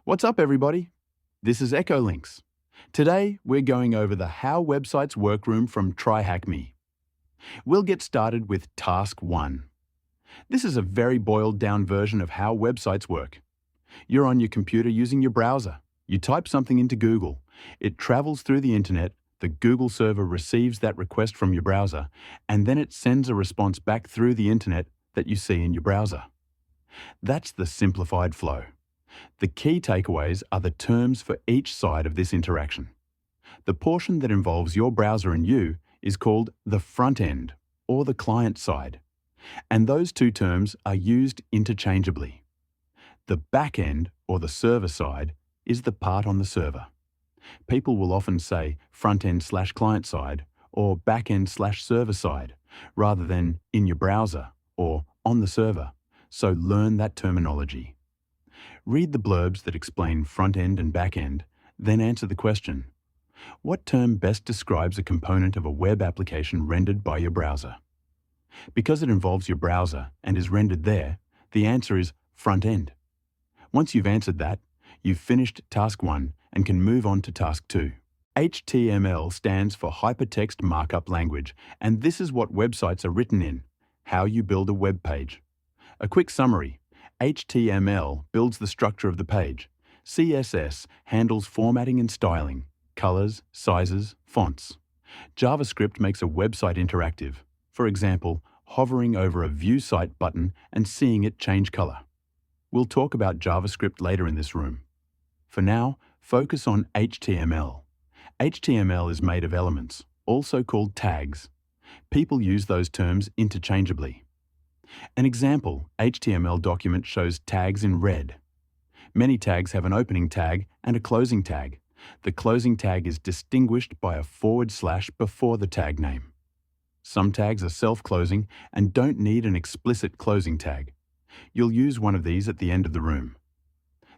What's up, everybody? This is EchoLynx. Today, we're going over the How Websites Workroom from TryHackMe. We'll get started with Task 1. This is a very boiled-down version of how websites work. You're on your computer using your browser. You type something into Google. It travels through the internet, the Google server receives that request from your browser, and then it sends a response back through the internet that you see in your browser. That's the simplified flow. The key takeaways are the terms for each side of this interaction. The portion that involves your browser and you is called the front end, or the client side, and those two terms are used interchangeably. The back end, or the server side, is the part on the server. People will often say front end/client side or back end/server side, rather than in your browser or on the server, so learn that terminology. Read the blurbs that explain front end and back end, then answer the question: what term best describes a component of a web application rendered by your browser? Because it involves your browser and is rendered there, the answer is front end. Once you've answered that, you've finished Task 1 and can move on to Task 2. HTML stands for Hypertext Markup Language, and this is what websites are written in, how you build a web page. A quick summary: HTML builds the structure of the page. CSS handles formatting and styling, colors, sizes, fonts. JavaScript makes a website interactive, for example, hovering over a View Site button and seeing it change color. We'll talk about JavaScript later in this room. For now, focus on HTML. HTML is made of elements, also called tags. People use those terms interchangeably. An example HTML document shows tags in red. Many tags have an opening tag and a closing tag. The closing tag is distinguished by a / before the tag name. Some tags are self-closing and don't need an explicit closing tag. You'll use one of these at the end of the room.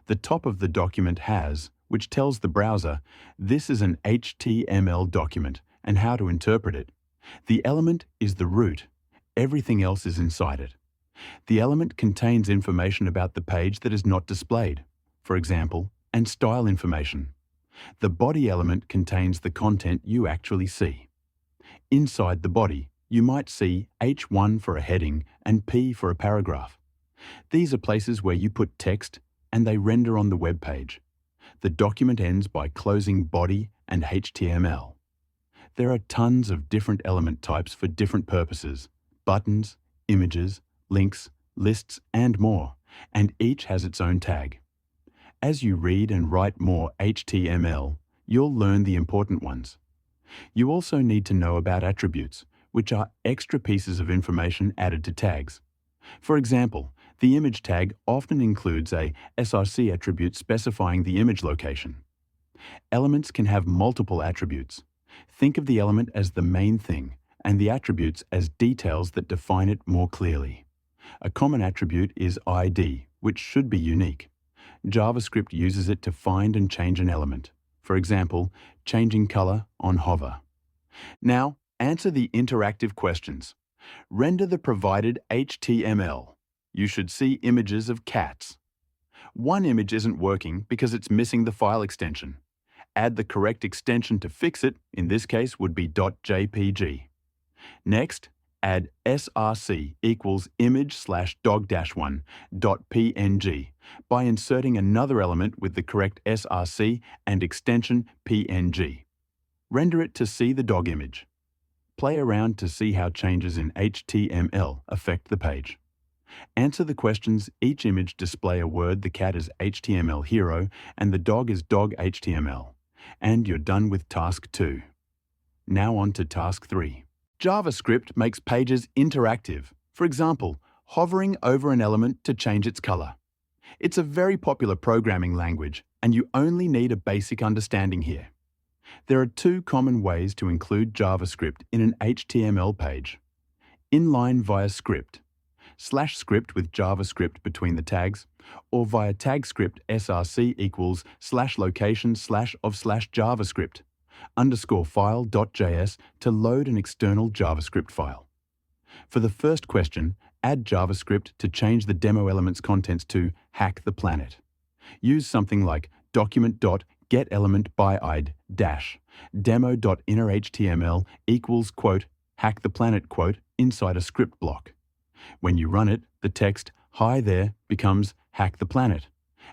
The top of the document has, which tells the browser, this is an HTML document and how to interpret it. The element is the root. Everything else is inside it. The element contains information about the page that is not displayed, for example, and style information. The body element contains the content you actually see. Inside the body, you might see H1 for a heading and P for a paragraph. These are places where you put text and they render on the web page. The document ends by closing body and HTML. There are tons of different element types for different purposes: buttons, images, links, lists, and more, and each has its own tag. As you read and write more HTML, you'll learn the important ones. You also need to know about attributes, which are extra pieces of information added to tags. For example, the image tag often includes a src attribute specifying the image location. Elements can have multiple attributes. Think of the element as the main thing, and the attributes as details that define it more clearly. A common attribute is ID, which should be unique. JavaScript uses it to find and change an element. For example, changing color on hover. Now, answer the interactive questions. Render the provided HTML. You should see images of cats. One image isn't working because it's missing the file extension. Add the correct extension to fix it, in this case would be .jpg. Next, add src equals image/dog-1.png by inserting another element with the correct src and extension png. Render it to see the dog image. Play around to see how changes in HTML affect the page. Answer the questions: each image display a word, the cat is HTML hero and the dog is dog HTML. And you're done with Task 2. Now on to Task 3. JavaScript makes pages interactive, for example, hovering over an element to change its color. It's a very popular programming language, and you only need a basic understanding here. There are two common ways to include JavaScript in an HTML page: inline via script, /script with JavaScript between the tags, or via tag script src equals /location/of/JavaScript. _file.js to load an external JavaScript file. For the first question, add JavaScript to change the demo element's contents to hack the planet. Use something like document.getElementById dash demo.innerHTML equals quote hack the planet quote inside a script block. When you run it, the text "Hi there" becomes "hack the planet,"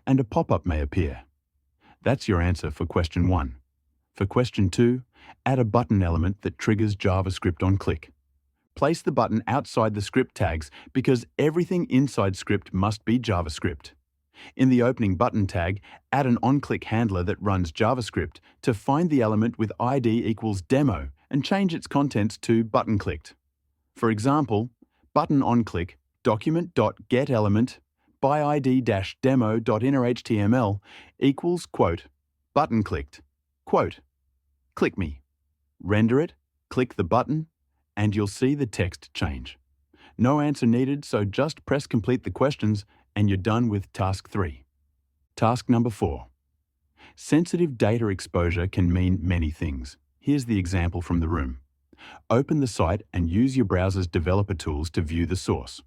and a pop-up may appear. That's your answer for question 1. For question 2, add a button element that triggers JavaScript on click. Place the button outside the script tags because everything inside script must be JavaScript. In the opening button tag, add an onclick handler that runs JavaScript to find the element with ID equals demo and change its contents to button clicked. For example, button onclick document.getElement by id-demo.innerHTML equals quote button clicked quote click me. Render it, click the button, and you'll see the text change. No answer needed, so just press complete the questions and you're done with task 3. Task number 4. Sensitive data exposure can mean many things. Here's the example from the room. Open the site and use your browser's developer tools to view the source.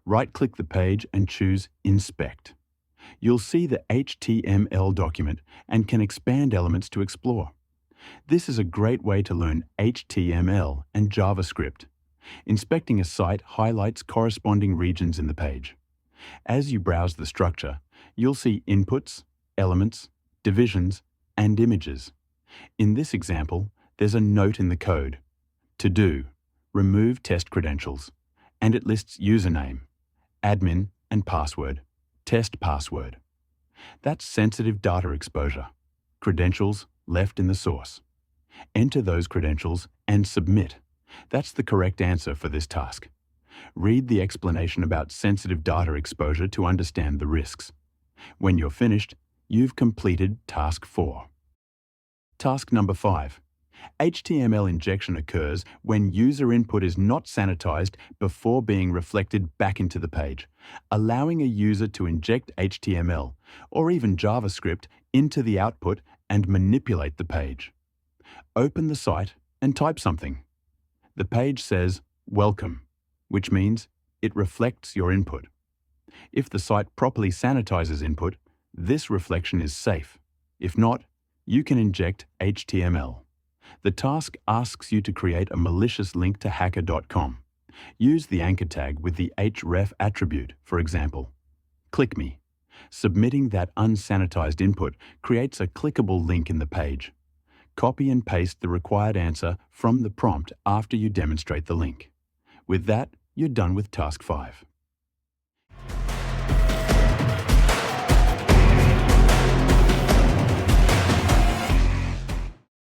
Right-click the page and choose Inspect. You'll see the HTML document and can expand elements to explore. This is a great way to learn HTML and JavaScript. Inspecting a site highlights corresponding regions in the page. As you browse the structure, you'll see inputs, elements, divisions, and images. In this example, there's a note in the code. To do, remove test credentials, and it lists username, admin, and password, test password. That's sensitive data exposure. Credentials left in the source. Enter those credentials and submit. That's the correct answer for this task. Read the explanation about sensitive data exposure to understand the risks. When you're finished, you've completed task 4. Task number 5. HTML injection occurs when user input is not sanitized before being reflected back into the page, allowing a user to inject HTML or even JavaScript into the output and manipulate the page. Open the site and type something. The page says "Welcome," which means it reflects your input. If the site properly sanitizes input, this reflection is safe. If not, you can inject HTML. The task asks you to create a malicious link to hacker.com. Use the anchor tag with the href attribute, for example. Click me. Submitting that unsanitized input creates a clickable link in the page. Copy and paste the required answer from the prompt after you demonstrate the link. With that, you're done with task 5.